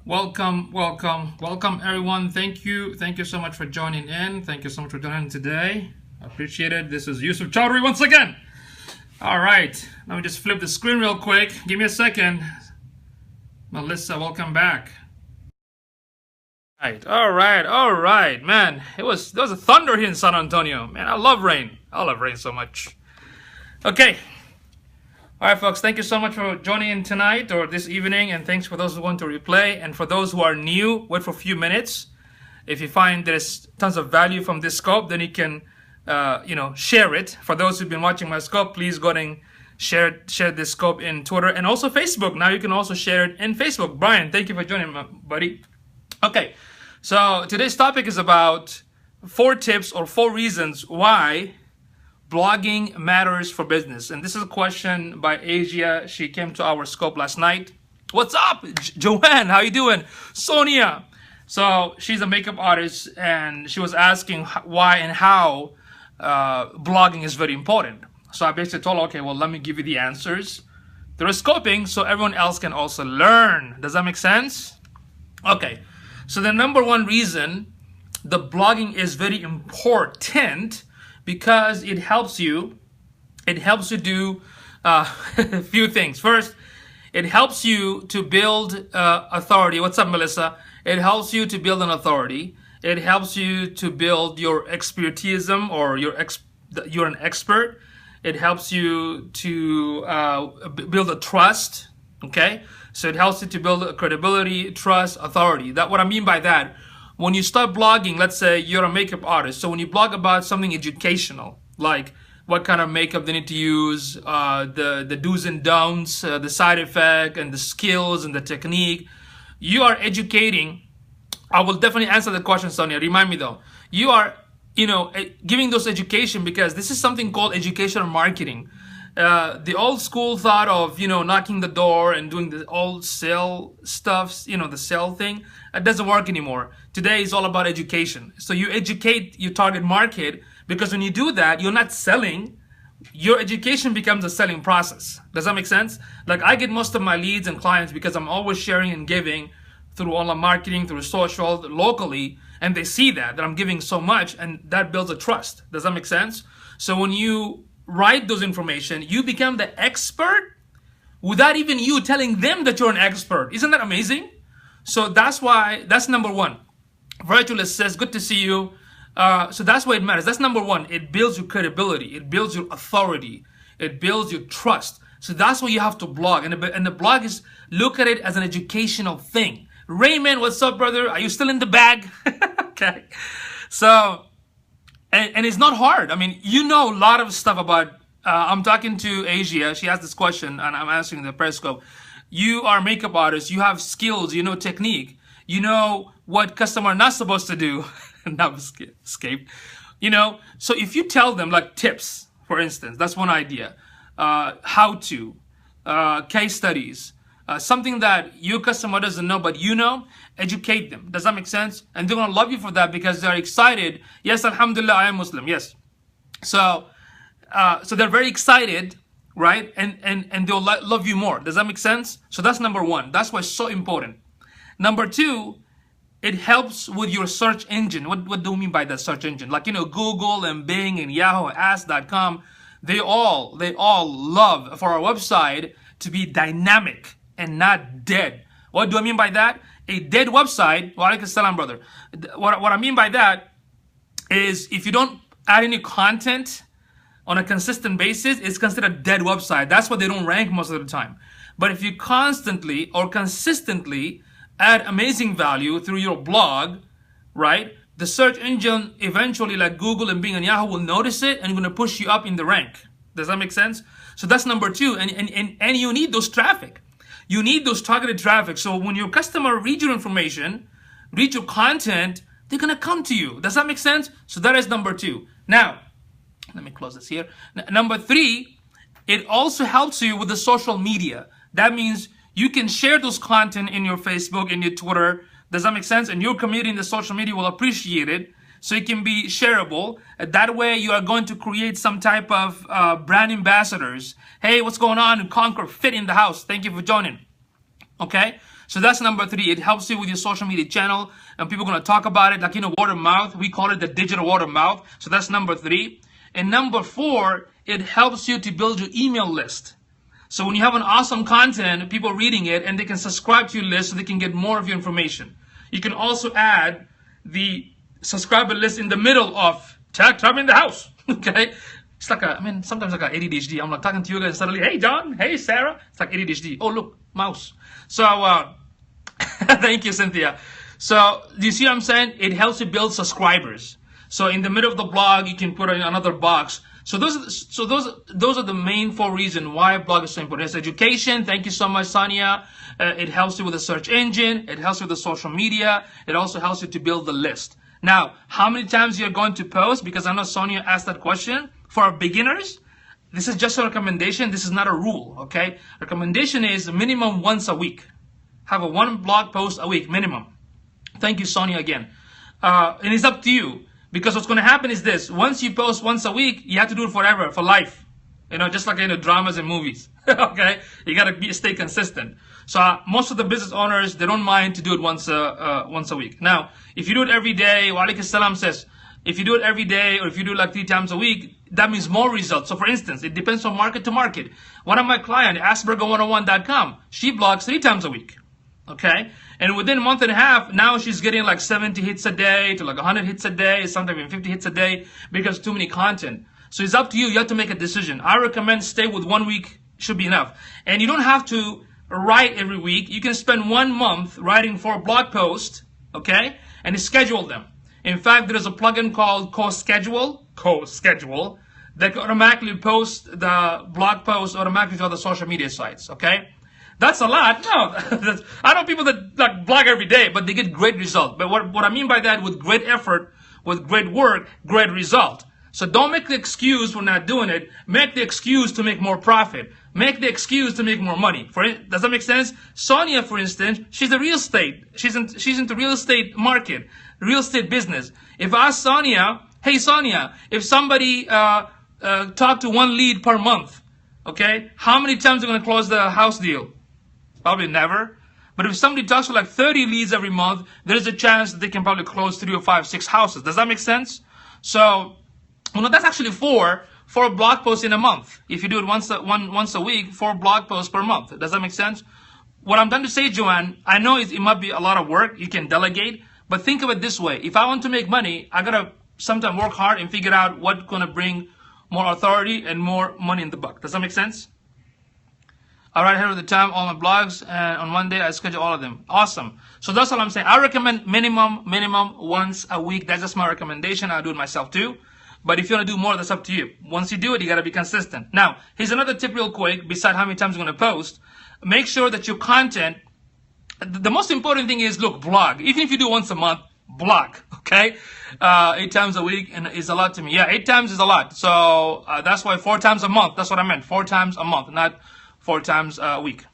Welcome everyone. Thank you so much for joining in. Thank you so much for joining in today. I appreciate it. This is Yusuf Chowdhury once again. All right, let me just flip the screen real quick. Give me a second. Melissa, welcome back. All right, man. There was a thunder here in San Antonio. Man, I love rain. I love rain so much. Okay. All right, folks, thank you so much for joining in tonight or this evening, and thanks for those who want to replay. And for those who are new, wait for a few minutes. If you find there's tons of value from this scope, then you can, share it. For those who've been watching my scope, please go ahead and share this scope in Twitter and also Facebook. Now you can also share it in Facebook. Brian, thank you for joining, my buddy. Okay, so today's topic is about 4 tips or 4 reasons why blogging matters for business. And this is a question by Asia. She came to our scope last night. What's up, Joanne? How you doing? Sonia. So she's a makeup artist, and she was asking why and how blogging is very important. So I basically told her, okay, well, let me give you the answers through scoping so everyone else can also learn. Does that make sense? Okay. So the number 1 reason the blogging is very important because it helps you do a few things. First, it helps you to build authority. What's up, Melissa? It helps you to build an authority. It helps you to build your expertism, or you're an expert. It helps you to build a trust. Okay, so it helps you to build a credibility, trust, authority. That what I mean by that. When you start blogging, let's say you're a makeup artist. So when you blog about something educational, like what kind of makeup they need to use, the do's and don'ts, the side effect and the skills and the technique, you are educating. I will definitely answer the question, Sonia. Remind me though. You are, giving those education because this is something called educational marketing. The old school thought of, knocking the door and doing the old sale stuff, the sell thing, it doesn't work anymore. Today is all about education. So you educate your target market, because when you do that, you're not selling. Your education becomes a selling process. Does that make sense? Like I get most of my leads and clients because I'm always sharing and giving through online marketing, through social, locally, and they see that I'm giving so much, and that builds a trust. Does that make sense? So when you write those information, you become the expert without even you telling them that you're an expert. Isn't that amazing? So that's number 1. Virtualist says, good to see you. So that's why it matters. That's number 1. It builds your credibility. It builds your authority. It builds your trust. So that's why you have to blog. And the blog is, look at it as an educational thing. Raymond, what's up, brother? Are you still in the bag? Okay. So, and it's not hard. I mean, a lot of stuff about, I'm talking to Asia. She asked this question, and I'm answering the Periscope. You are a makeup artist. You have skills. You know technique. You know what customer are not supposed to do. Not escape. So if you tell them, like tips, for instance, that's one idea. How to, case studies, something that your customer doesn't know, but educate them. Does that make sense? And they're going to love you for that because they're excited. Yes, alhamdulillah, I am Muslim. Yes. So they're very excited, right? And they'll love you more. Does that make sense? So that's number 1. That's why it's so important. Number 2, it helps with your search engine. What do we mean by that search engine? Like, Google and Bing and Yahoo, Ask.com, they all love for our website to be dynamic and not dead. What do I mean by that? A dead website, wa alaikum salam, brother. What I mean by that is if you don't add any content on a consistent basis, it's considered a dead website. That's why they don't rank most of the time. But if you constantly or consistently add amazing value through your blog, right? The search engine eventually, like Google and Bing and Yahoo, will notice it and going to push you up in the rank. Does that make sense? So that's number 2. And you need those traffic. You need those targeted traffic. So when your customer reads your information, read your content, they're going to come to you. Does that make sense? So that is number 2. Now, let me close this here. Number 3, it also helps you with the social media. That means you can share those content in your Facebook, in your Twitter. Does that make sense? And your community in the social media will appreciate it. So it can be shareable. That way you are going to create some type of brand ambassadors. Hey, what's going on? Conquer Fit in the house. Thank you for joining. Okay. So that's number 3. It helps you with your social media channel, and people are going to talk about it, like, word of mouth. We call it the digital word of mouth. So that's number 3. And number 4, it helps you to build your email list. So when you have an awesome content, people reading it, and they can subscribe to your list so they can get more of your information. You can also add the subscriber list in the middle of tag time in the house. Okay? It's like sometimes I got ADHD. I'm like talking to you guys suddenly, hey John, hey Sarah. It's like ADHD. Oh look, mouse. So thank you, Cynthia. So do you see what I'm saying? It helps you build subscribers. So in the middle of the blog, you can put in another box. So those are the main 4 reasons why a blog is so important. It's education. Thank you so much, Sonia. It helps you with the search engine. It helps you with the social media. It also helps you to build the list. Now, how many times you're going to post? Because I know Sonia asked that question. For our beginners, this is just a recommendation. This is not a rule, okay? Recommendation is minimum once a week. Have a 1 blog post a week, minimum. Thank you, Sonia, again. And it's up to you. Because what's going to happen is this. Once you post once a week, you have to do it forever, for life. Just like dramas and movies. Okay? You got to stay consistent. So most of the business owners, they don't mind to do it once a week. Now, if you do it every day, wa alaikum salam says, if you do it every day, or if you do it like 3 times a week, that means more results. So for instance, it depends on market to market. One of my clients, Asperger101.com, she blogs 3 times a week. Okay? And within a month and a half, now she's getting like 70 hits a day to like 100 hits a day, sometimes even 50 hits a day, because too many content. So it's up to you. You have to make a decision. I recommend stay with 1 week, should be enough. And you don't have to write every week. You can spend 1 month writing 4 blog posts, okay? And schedule them. In fact, there is a plugin called Co-Schedule, that can automatically post the blog posts automatically to other social media sites, okay? That's a lot. No, I know people that like blog every day, but they get great result. But what I mean by that, with great effort, with great work, great result. So don't make the excuse for not doing it. Make the excuse to make more profit. Make the excuse to make more money. Does that make sense? Sonia, for instance, she's a real estate. She's into real estate market, real estate business. If I ask Sonia, hey Sonia, if somebody talk to 1 lead per month, okay, how many times are you going to close the house deal? Probably never. But if somebody talks to like 30 leads every month, there's a chance that they can probably close 3 or 5, 6 houses. Does that make sense? So, that's actually 4 blog posts in a month. If you do it once a week, 4 blog posts per month. Does that make sense? What I'm trying to say, Joanne, I know it might be a lot of work. You can delegate. But think of it this way. If I want to make money, I got to sometimes work hard and figure out what's going to bring more authority and more money in the buck. Does that make sense? I write ahead of the time all my blogs, and on Monday I schedule all of them. Awesome. So that's all I'm saying. I recommend minimum once a week. That's just my recommendation. I do it myself too. But if you want to do more, that's up to you. Once you do it, you got to be consistent. Now, here's another tip real quick, besides how many times you're going to post. Make sure that your content, the most important thing is, look, blog. Even if you do once a month, blog, okay? 8 times a week is a lot to me. Yeah, 8 times is a lot. So that's why 4 times a month. That's what I meant. 4 times a month, not 4 times a week.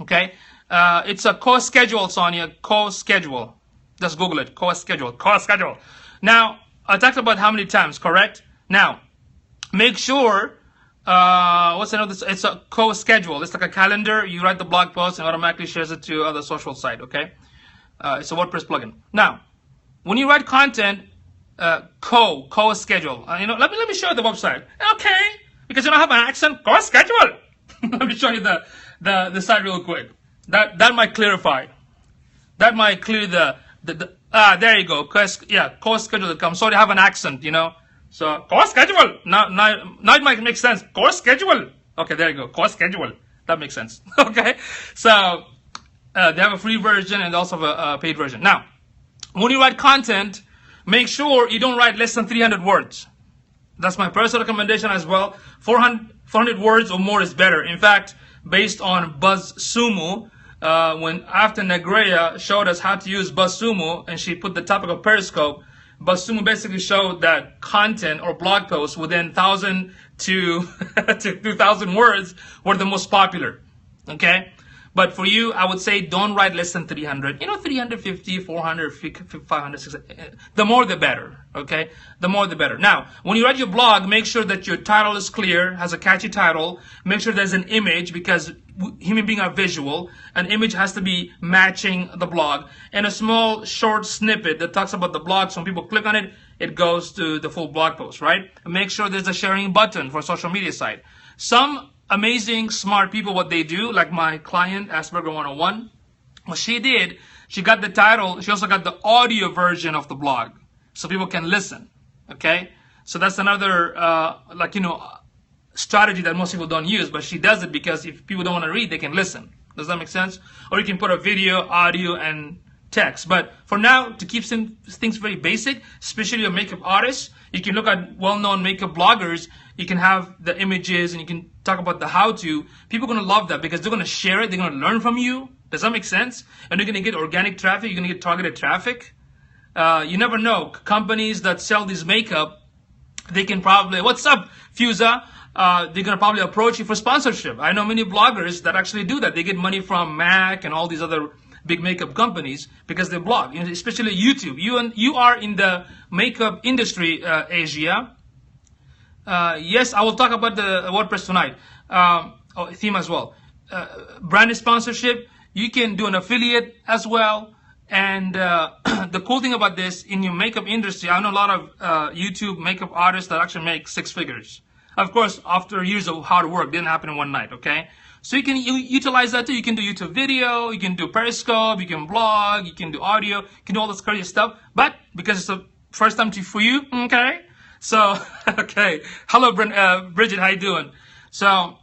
Okay? It's a co-schedule, Sonia. Co-schedule. Just Google it. Co-schedule. Co-schedule. Now, I talked about how many times, correct? Now, make sure, what's another? It's a co-schedule. It's like a calendar. You write the blog post and automatically shares it to other social site, okay? It's a WordPress plugin. Now, when you write content, co-schedule. Let me show you the website. Okay, because you don't have an accent, co-schedule. Let me show you the site real quick. That might clarify. That might clear there you go. Co-schedule.com. Sorry, I have an accent, So, co-schedule. Now it might make sense. Co-schedule. Okay, there you go. Co-schedule. That makes sense. Okay. So, they have a free version and also a paid version. Now, when you write content, make sure you don't write less than 300 words. That's my personal recommendation as well. 400 words or more is better. In fact, based on BuzzSumo, when after Negrea showed us how to use BuzzSumo and she put the topic of Periscope, BuzzSumo basically showed that content or blog posts within 1,000 to 2,000 words were the most popular. Okay? But for you, I would say don't write less than 300. 350, 400, 500, 600. The more the better. Okay? The more the better. Now, when you write your blog, make sure that your title is clear, has a catchy title. Make sure there's an image, because human beings are visual. An image has to be matching the blog, and a small short snippet that talks about the blog. So when people click on it, it goes to the full blog post, right? And make sure there's a sharing button for social media site. Some amazing, smart people, what they do, like my client, Asperger 101, what she did, she got the title, she also got the audio version of the blog, so people can listen, okay? So that's another, strategy that most people don't use, but she does it because if people don't want to read, they can listen. Does that make sense? Or you can put a video, audio, and text. But for now, to keep things very basic, especially a makeup artist, you can look at well-known makeup bloggers. You can have the images and you can talk about the how-to. People are going to love that because they're going to share it. They're going to learn from you. Does that make sense? And you're going to get organic traffic. You're going to get targeted traffic. You never know. Companies that sell this makeup, they can probably, what's up, Fusa? They're going to probably approach you for sponsorship. I know many bloggers that actually do that. They get money from Mac and all these other big makeup companies because they blog, especially YouTube. You are in the makeup industry, Asia. Yes, I will talk about the WordPress tonight, theme as well. Brand sponsorship, you can do an affiliate as well. And the cool thing about this, in your makeup industry, I know a lot of YouTube makeup artists that actually make 6 figures. Of course, after years of hard work, didn't happen in one night, okay? So you can utilize that too. You can do YouTube video, you can do Periscope, you can blog, you can do audio, you can do all this crazy stuff. But because it's the first time for you, okay? So, okay. Hello, Bridget, how you doing? So,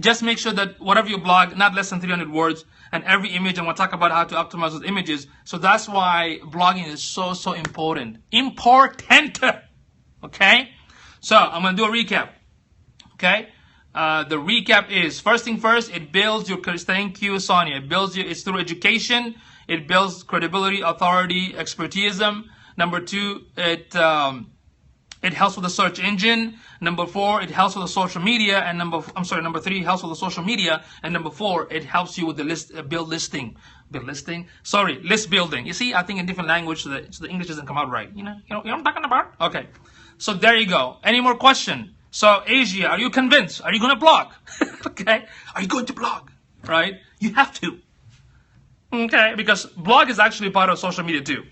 just make sure that whatever you blog, not less than 300 words, and every image, I'm going to talk about how to optimize those images. So that's why blogging is so important. Important! Okay? So, I'm going to do a recap. Okay? The recap is, first thing first, it builds your, thank you, Sonia. It builds you, it's through education. It builds credibility, authority, expertism. Number 2, it helps with the search engine. Number 4, it helps with the social media. And number 3, it helps with the social media. And number 4, it helps you with the list building. You see, I think in different language, so the English doesn't come out right. You know what I'm talking about? Okay. So there you go. Any more question? So Asia, are you convinced? Are you going to blog? Okay. Are you going to blog? Right? You have to. Okay. Because blog is actually part of social media too.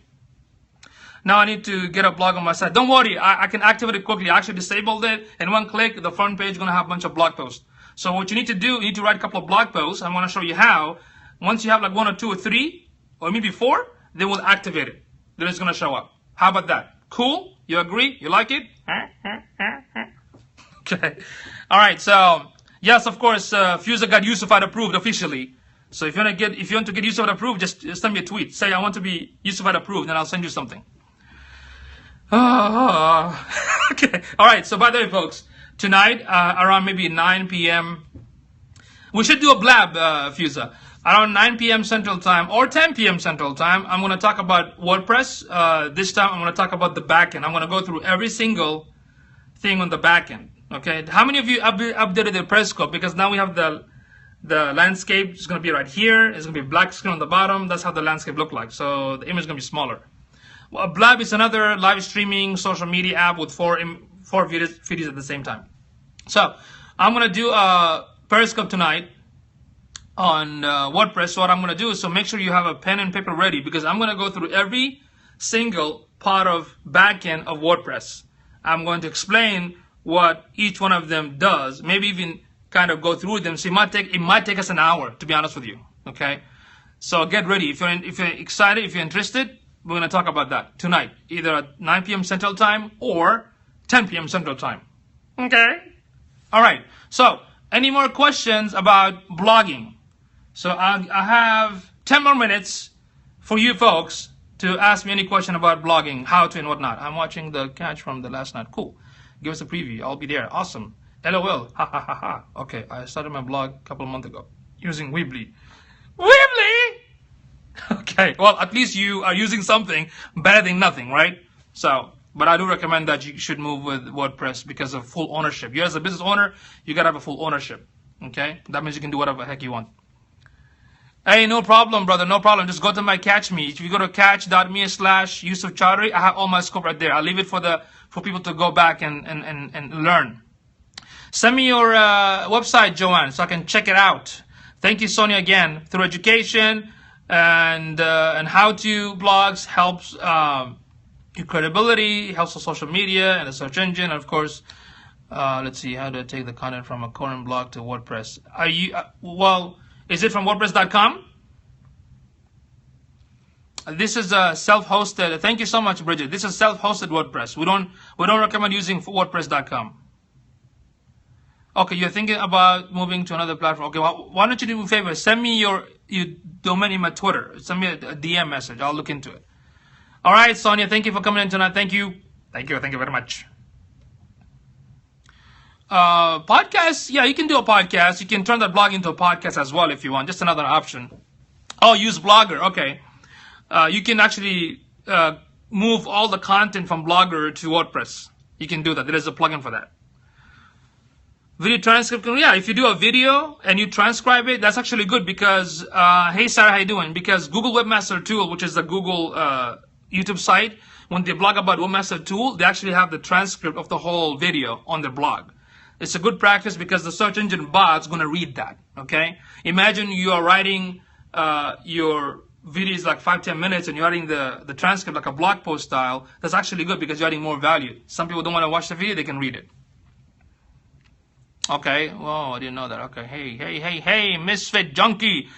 Now I need to get a blog on my site. Don't worry, I can activate it quickly. I actually disabled it. In one click, the front page is going to have a bunch of blog posts. So what you need to do, you need to write a couple of blog posts. I'm going to show you how. Once you have like 1 or 2 or 3, or maybe 4, they will activate it. Then it's going to show up. How about that? Cool? You agree? You like it? Okay. All right. So yes, of course, Fusa got Yusufied approved officially. So if you want to get Yusufied approved, just send me a tweet. Say I want to be Yusufied approved, and I'll send you something. Okay. All right. So by the way, folks, tonight around maybe 9 p.m. we should do a blab, Fusa. Around 9 p.m. Central Time or 10 p.m. Central Time, I'm going to talk about WordPress. This time, I'm going to talk about the backend. I'm going to go through every single thing on the backend. Okay. How many of you updated the Periscope? Because now we have the landscape. It's going to be right here. It's going to be black screen on the bottom. That's how the landscape look like. So the image is going to be smaller. Well, Blab is another live streaming social media app with four videos at the same time. So I'm going to do Periscope tonight on WordPress. So what I'm going to do is, so make sure you have a pen and paper ready, because I'm going to go through every single part of backend of WordPress. I'm going to explain what each one of them does, maybe even kind of go through them. So it might take us an hour, to be honest with you. Okay, so get ready. If you're excited, if you're interested, we're going to talk about that tonight, either at 9 p.m. Central Time or 10 p.m. Central Time. Okay. All right. So any more questions about blogging? So I have 10 more minutes for you folks to ask me any question about blogging, how to and whatnot. I'm watching the catch from the last night. Cool. Give us a preview. I'll be there. Awesome. LOL. Ha ha ha ha. Okay. I started my blog a couple of months ago using Weebly. Weebly? Okay. Well, at least you are using something better than nothing, right? So, but I do recommend that you should move with WordPress because of full ownership. You as a business owner, you got to have a full ownership. Okay? That means you can do whatever the heck you want. Hey, no problem, brother. No problem. Just go to my Catch Me. If you go to catch.me/yusufchowdhury, I have all my scope right there. I'll leave it for people to go back and learn. Send me your website, Joanne, so I can check it out. Thank you, Sonia, again. Through education and how-to blogs helps your credibility, helps the social media and the search engine, and of course, let's see, how to take the content from a current blog to WordPress. Are you well? Is it from WordPress.com? This is a self-hosted. Thank you so much, Bridget. This is self-hosted WordPress. We don't recommend using WordPress.com. Okay, you're thinking about moving to another platform. Okay, well, why don't you do me a favor? Send me your domain in my Twitter. Send me a DM message. I'll look into it. All right, Sonia, thank you for coming in tonight. Thank you. Thank you very much. Podcast, yeah, you can do a podcast. You can turn that blog into a podcast as well if you want. Just another option. Oh, use Blogger. Okay. You can actually move all the content from Blogger to WordPress. You can do that. There is a plugin for that. Video transcript, yeah, if you do a video and you transcribe it, that's actually good because, hey Sarah, how you doing? Because Google Webmaster Tool, which is the Google YouTube site, when they blog about Webmaster Tool, they actually have the transcript of the whole video on their blog. It's a good practice because the search engine bot's going to read that, okay? Imagine you are writing your videos like 5-10 minutes and you're adding the transcript like a blog post style. That's actually good because you're adding more value. Some people don't want to watch the video, they can read it. Okay, whoa, I didn't know that. Okay, hey, Misfit Junkie.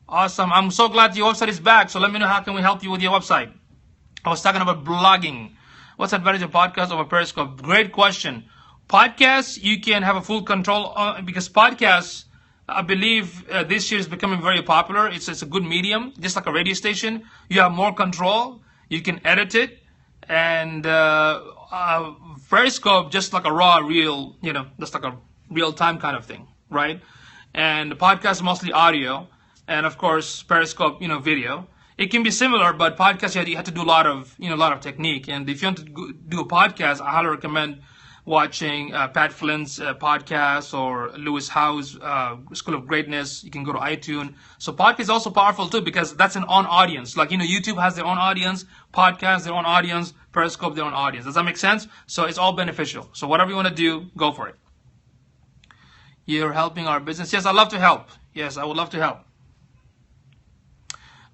Awesome, I'm so glad your website is back. So let me know how can we help you with your website. I was talking about blogging. What's the advantage of podcast over Periscope? Great question. Podcasts, you can have a full control on, because podcasts, I believe this year is becoming very popular. It's a good medium, just like a radio station. You have more control. You can edit it. And Periscope, just like a raw, real, just like a real-time kind of thing, right? And the podcast is mostly audio. And, of course, Periscope, video. It can be similar, but podcast, you have to do a lot of technique. And if you want to do a podcast, I highly recommend watching Pat Flynn's podcast or Lewis Howe's School of Greatness. You can go to iTunes. So podcast is also powerful too because that's an on audience. Like, YouTube has their own audience, podcast their own audience, Periscope their own audience. Does that make sense? So it's all beneficial. So whatever you want to do, go for it. You're helping our business. Yes, I'd love to help. Yes, I would love to help.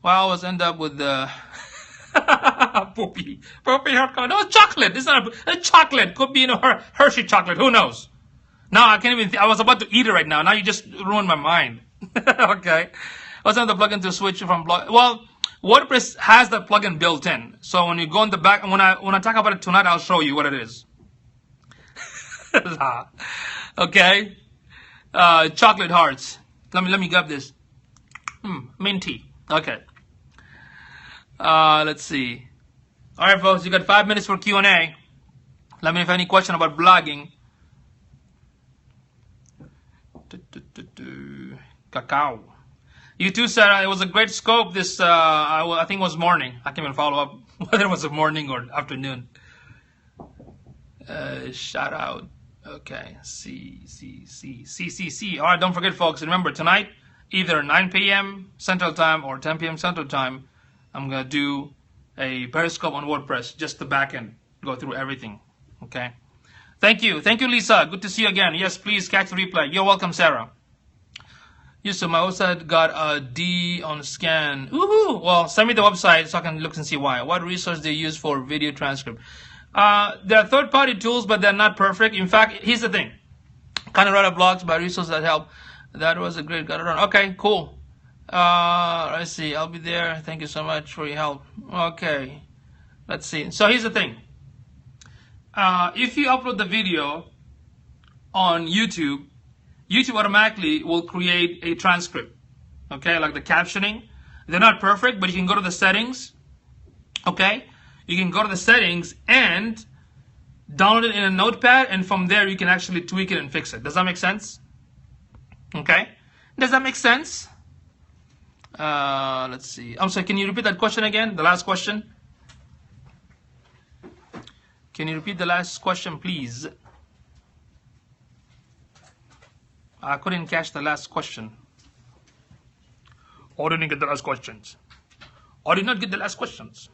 Well, I always end up with the poopy haircut. No, it's chocolate. It's not a chocolate. Could be Hershey chocolate. Who knows? Now I can't even. I was about to eat it right now. Now you just ruined my mind. Okay. What's on the plugin to switch from blog? Well, WordPress has that plugin built in. So when you go in the back, and when I talk about it tonight, I'll show you what it is. Okay. Chocolate hearts. Let me grab this. Minty. Okay. Let's see. All right, folks. You got 5 minutes for Q&A. Let me know if you have any question about blogging. Cacao. You too, Sarah. It was a great scope. This I think it was morning. I can't even follow up whether it was a morning or afternoon. Shout out. Okay, C. All right, don't forget, folks. Remember, tonight, either 9 p.m. Central Time or 10 p.m. Central Time, I'm going to do a Periscope on WordPress, just the back end, go through everything, okay? Thank you, Lisa. Good to see you again. Yes, please catch the replay. You're welcome, Sarah. Yes, so my website got a D on scan. Woohoo! Well, send me the website so I can look and see why. What resource do you use for video transcript? There are third-party tools, but they're not perfect. In fact, here's the thing. Kind of write up blogs by resources that help. That was a great got-around. Okay, cool. Let's see. I'll be there. Thank you so much for your help. Okay. Let's see. So here's the thing. If you upload the video on YouTube, YouTube automatically will create a transcript. Okay, like the captioning. They're not perfect, but you can go to the settings. Okay? You can go to the settings and download it in a notepad, and from there you can actually tweak it and fix it. Does that make sense? Okay? Does that make sense? Let's see. I'm sorry, can you repeat that question again? The last question? Can you repeat the last question, please? I couldn't catch the last question. I didn't get the last questions. I did not get the last questions.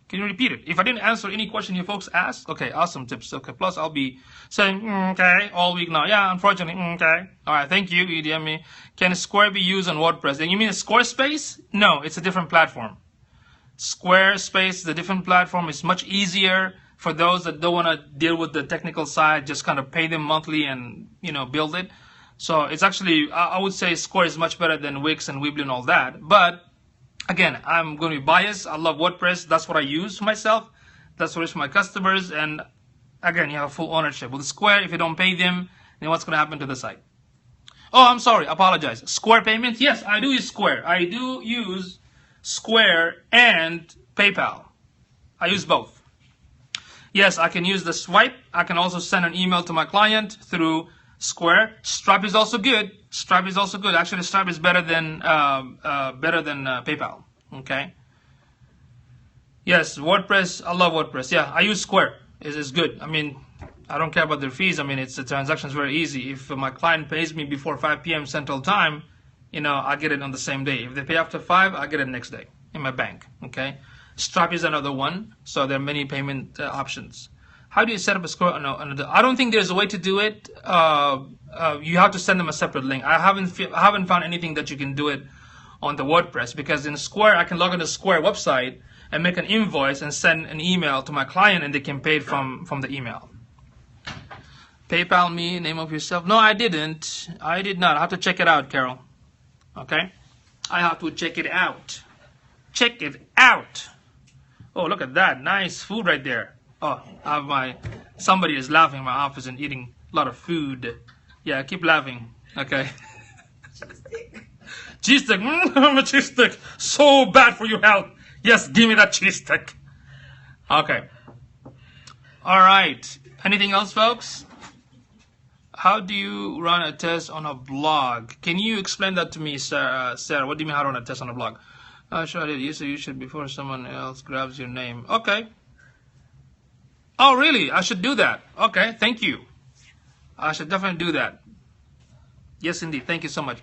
Can you repeat it? If I didn't answer any question you folks asked, okay, awesome tips. Okay, plus I'll be saying okay all week now. Yeah, unfortunately, okay. All right, thank you. You DM me. Can Square be used on WordPress? And you mean Squarespace? No, it's a different platform. Squarespace is a different platform. It's much easier for those that don't want to deal with the technical side. Just kind of pay them monthly and build it. So it's actually, I would say Square is much better than Wix and Weebly and all that. But again, I'm going to be biased. I love WordPress. That's what I use for myself. That's what it is for my customers. And again, you have full ownership. With Square, if you don't pay them, then what's going to happen to the site? Oh, I'm sorry. Apologize. Square payments? Yes, I do use Square. I do use Square and PayPal. I use both. Yes, I can use the swipe. I can also send an email to my client through Square. Stripe is also good. Stripe is also good. Actually, Stripe is better than PayPal. Okay. Yes, WordPress. I love WordPress. Yeah, I use Square. It's good. I mean, I don't care about their fees. I mean, the transaction's very easy. If my client pays me before 5 p.m. Central Time, I get it on the same day. If they pay after 5, I get it next day in my bank. Okay. Stripe is another one. So there are many payment options. How do you set up a Square? No, I don't think there's a way to do it. You have to send them a separate link. I haven't found anything that you can do it on the WordPress, because in Square I can log into the Square website and make an invoice and send an email to my client, and they can pay it from the email. PayPal me, name of yourself. No, I didn't. I did not. I have to check it out, Carol. Okay, I have to check it out. Check it out. Oh, look at that. Nice food right there. Oh, somebody is laughing in my office and eating a lot of food. Yeah, keep laughing. Okay. Cheese stick. A cheese stick. So bad for your health. Yes, give me that cheese stick. Okay. All right. Anything else, folks? How do you run a test on a blog? Can you explain that to me, Sarah? What do you mean how to run a test on a blog? Sure I did. You should before someone else grabs your name. Okay. Oh, really? I should do that. Okay, thank you. I should definitely do that. Yes, indeed. Thank you so much.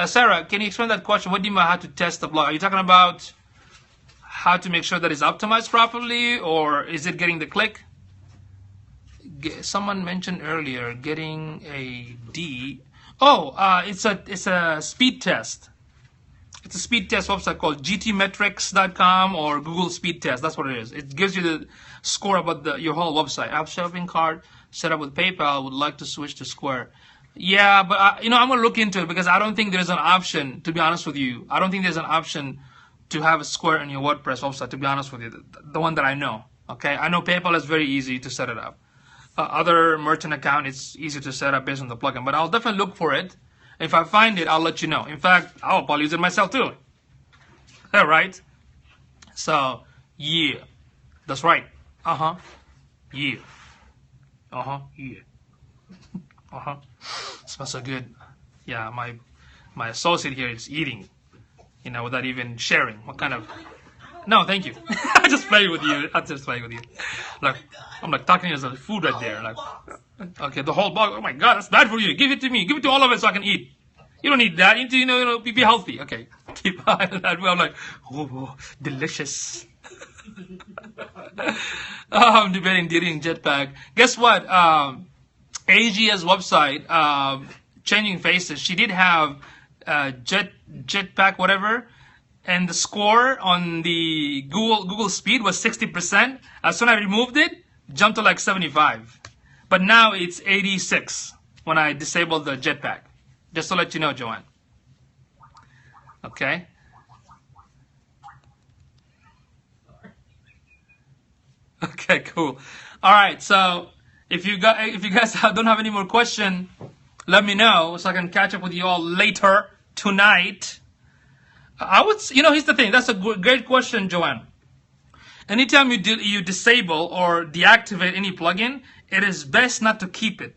Sarah, can you explain that question? What do you mean how to test the blog? Are you talking about how to make sure that it's optimized properly, or is it getting the click? Someone mentioned earlier getting a D. Oh, it's a speed test. It's a speed test website called gtmetrics.com or Google Speed Test. That's what it is. It gives you the score about your whole website. App shopping cart set up with PayPal. Would like to switch to Square. Yeah, but I'm going to look into it, because I don't think there's an option, to be honest with you. I don't think there's an option to have a Square on your WordPress website, to be honest with you. The one that I know. Okay, I know PayPal is very easy to set it up. Other merchant account, it's easy to set up based on the plugin. But I'll definitely look for it. If I find it, I'll let you know. In fact, I'll probably use it myself too. All right. So, yeah. That's right. Uh-huh. Yeah. Uh-huh. Yeah. Uh-huh. Smells so good. Yeah, my associate here is eating, without even sharing. What kind of... No, thank you. I just play with you. I just play with you. Like, I'm like talking as a food right there. Like, okay, the whole box. Oh my God, that's bad for you. Give it to me. Give it to all of it so I can eat. You don't need that. You need to, be healthy. Okay. Keep on that way. I'm like, oh, delicious. I'm debating eating Jetpack. Guess what? AG's website, Changing Faces, she did have Jetpack, whatever. And the score on the Google Speed was 60%. As soon as I removed it, jumped to like 75. But now it's 86 when I disabled the Jetpack. Just to let you know, Joanne. Okay. Okay, cool. All right. So if you guys don't have any more questions, let me know so I can catch up with you all later tonight. I would, here's the thing. That's a great question, Joanne. Anytime you disable or deactivate any plugin, it is best not to keep it.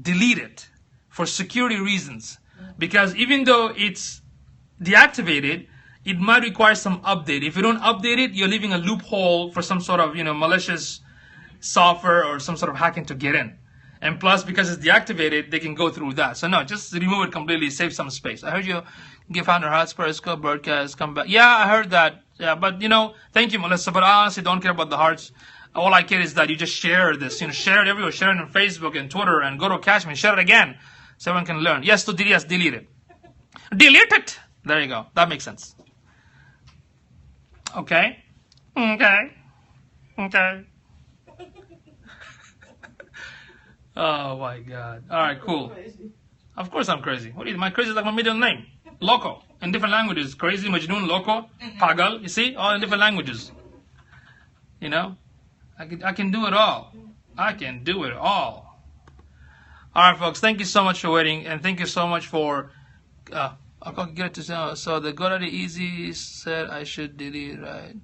Delete it for security reasons. Because even though it's deactivated, it might require some update. If you don't update it, you're leaving a loophole for some sort of, malicious software or some sort of hacking to get in. And plus, because it's deactivated, they can go through that. So no, just remove it completely, save some space. I heard you give Founder Hotspur, Scope broadcast, come back. Yeah, I heard that. Yeah, but thank you, Melissa. But I honestly don't care about the hearts. All I care is that you just share this. Share it everywhere. Share it on Facebook and Twitter and go to Cashman. Share it again so everyone can learn. Yes, to delete. Yes, delete it. Delete it. There you go. That makes sense. Okay. Okay. Okay. Oh my God. All right, cool. Of course I'm crazy. What is my crazy is like my middle name. Loco. In different languages. Crazy, Majnoon, Loco, Pagal. You see? All in different languages. I can do it all. I can do it all. All right, folks. Thank you so much for waiting. And thank you so much for... I can't get it to... So the GoDaddy Easy said I should delete, right?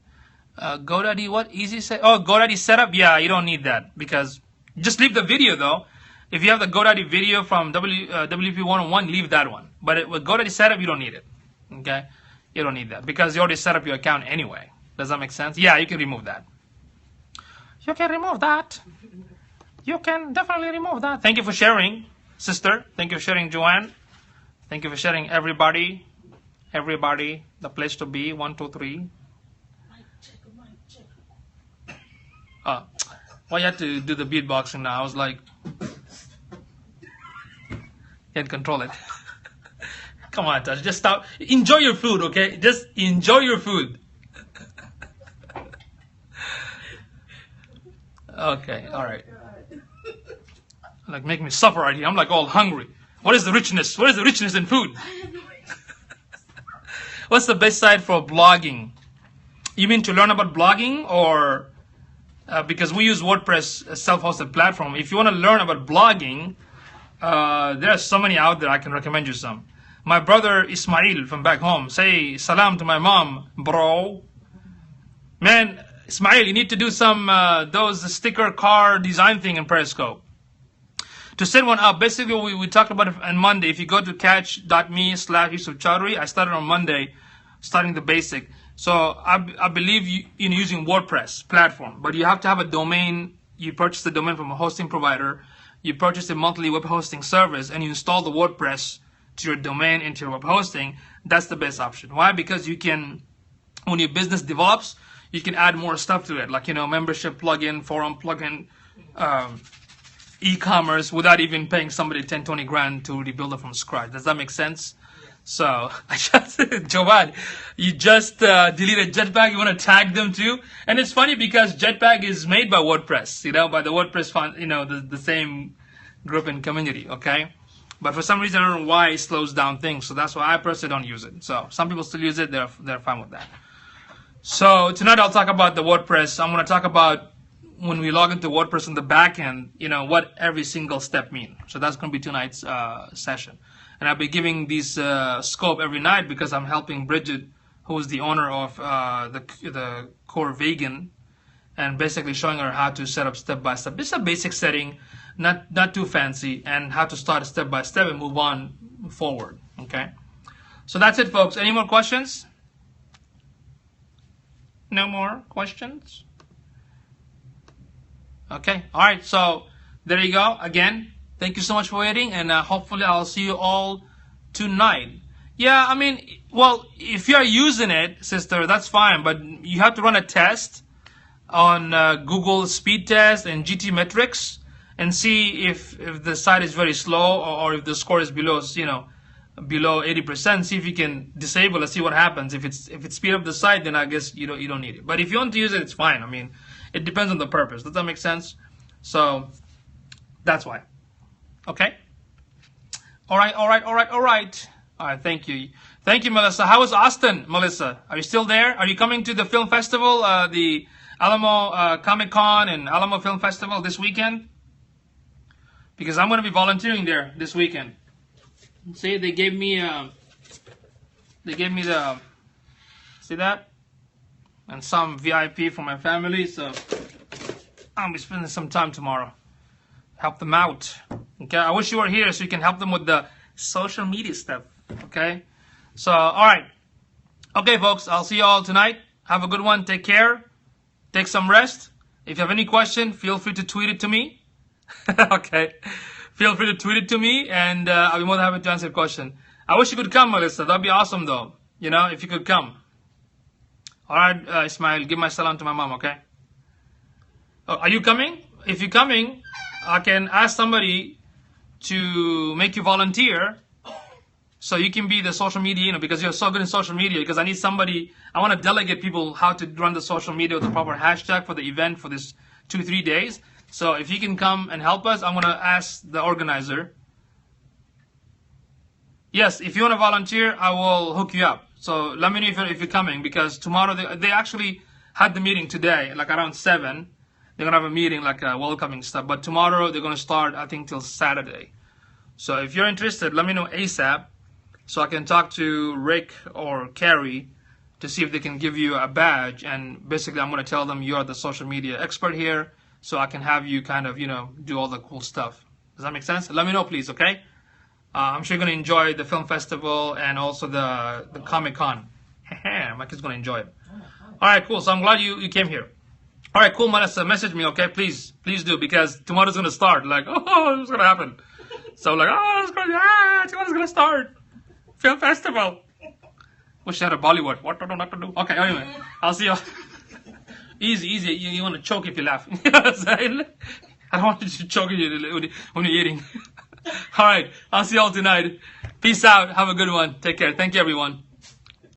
GoDaddy what? Easy set? Oh, GoDaddy setup? Yeah, you don't need that. Because... Just leave the video, though. If you have the GoDaddy video from WP 101, leave that one. But with GoDaddy setup, you don't need it. Okay? You don't need that. Because you already set up your account anyway. Does that make sense? Yeah, you can remove that. You can remove that. You can definitely remove that. Thank you for sharing, sister. Thank you for sharing, Joanne. Thank you for sharing, everybody. Everybody. The place to be. 1, 2, 3. Well, you had to do the beatboxing now. I was like... Can't control it. Come on, Touch. Just stop. Enjoy your food, okay? Just enjoy your food. Okay, all right. Like, make me suffer right here. I'm like all hungry. What is the richness? What is the richness in food? What's the best site for blogging? You mean to learn about blogging, or because we use WordPress, a self-hosted platform. If you want to learn about blogging, there are so many out there. I can recommend you some. My brother Ismail from back home. Say salam to my mom, bro. Man, Ismail, you need to do some those sticker car design thing in Periscope. To set one up, basically we talked about it on Monday. If you go to catch.me/yusufchowdhury, I started on Monday, starting the basic. So I believe in using WordPress platform, but you have to have a domain. You purchase the domain from a hosting provider. You purchase a monthly web hosting service, and you install the WordPress to your domain into your web hosting. That's the best option. Why? Because you can, when your business develops, you can add more stuff to it, like membership plugin, forum plugin, e-commerce, without even paying somebody 10, 20 grand to rebuild it from scratch. Does that make sense? So, I just, Jovan, you just deleted Jetpack. You want to tag them too? And it's funny because Jetpack is made by WordPress, by the WordPress fund, the same group and community, okay? But for some reason, I don't know why it slows down things. So that's why I personally don't use it. So some people still use it. They're fine with that. So tonight I'll talk about the WordPress. I'm going to talk about when we log into WordPress in the back end, what every single step means. So that's going to be tonight's session. And I'll be giving these scope every night because I'm helping Bridget, who is the owner of the Core Vegan, and basically showing her how to set up step by step. It's a basic setting, not too fancy, and how to start step by step and move on forward. Okay, so that's it, folks. Any more questions? No more questions? Okay, all right. So there you go. Again, thank you so much for waiting, and hopefully I'll see you all tonight. Yeah, I mean, well, if you're using it, sister, that's fine, but you have to run a test on Google Speed Test and GTmetrix and see if the site is very slow or if the score is below 80%. See if you can disable it, see what happens. If it speed up the site, then I guess you don't need it. But if you want to use it, it's fine. I mean, it depends on the purpose. Does that make sense? So that's why. Okay. All right. Thank you, Melissa. How was Austin, Melissa? Are you still there? Are you coming to the film festival, the Alamo Comic Con and Alamo Film Festival this weekend? Because I'm going to be volunteering there this weekend. See, they gave me the, see that? And some VIP for my family, so I'll be spending some time tomorrow. Help them out. Okay, I wish you were here so you can help them with the social media stuff. Okay, so all right. Okay, folks, I'll see you all tonight. Have a good one. Take care. Take some rest. If you have any question, feel free to tweet it to me. Okay, feel free to tweet it to me, and I'll be more than happy to answer your question. I wish you could come, Melissa. That'd be awesome, though. If you could come. All right, Ismail, give my salam to my mom, okay? Oh, are you coming? If you're coming, I can ask somebody to make you volunteer so you can be the social media, because you're so good in social media, because I need somebody, I want to delegate people how to run the social media with the proper hashtag for the event for this 2-3 days. So if you can come and help us, I'm going to ask the organizer. Yes, if you want to volunteer, I will hook you up. So let me know if you're coming, because tomorrow they actually had the meeting today, like around 7. They're going to have a meeting, like welcoming stuff. But tomorrow they're going to start, I think, till Saturday. So if you're interested, let me know ASAP so I can talk to Rick or Carrie to see if they can give you a badge. And basically I'm going to tell them you're the social media expert here, so I can have you kind of, do all the cool stuff. Does that make sense? Let me know, please, okay? I'm sure you're going to enjoy the film festival and also the Comic-Con. My kid's going to enjoy it. All right, cool. So I'm glad you came here. All right, cool, Melissa. Message me, okay? Please do, because tomorrow's going to start. Like, oh, what's going to happen? So I'm like, oh, tomorrow's going to start. Film festival. Wish I had a Bollywood. What do I have to do? Okay, anyway. I'll see you. Easy. You want to choke if you laugh. You know what I'm saying? I don't want you to choke when you're eating. All right. I'll see you all tonight. Peace out. Have a good one. Take care. Thank you, everyone.